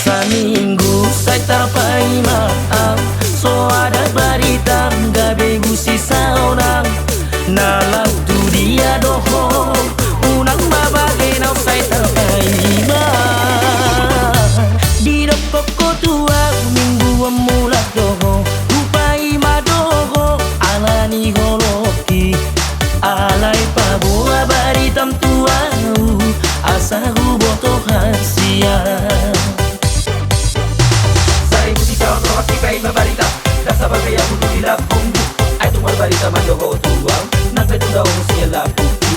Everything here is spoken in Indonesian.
Seminggu saya terpai maaf, so ada berita gabe gusi saunang nalau tu dia doho unang babage nau saya terpai maaf di dokoko tua minggu mulak doho upai madoho alani holoki alai paboa baritam tuau asa huboto hasia barita dasa bagay ako tulila kung ay tumal barita man yoho tuwang nagpetong daw siya laputi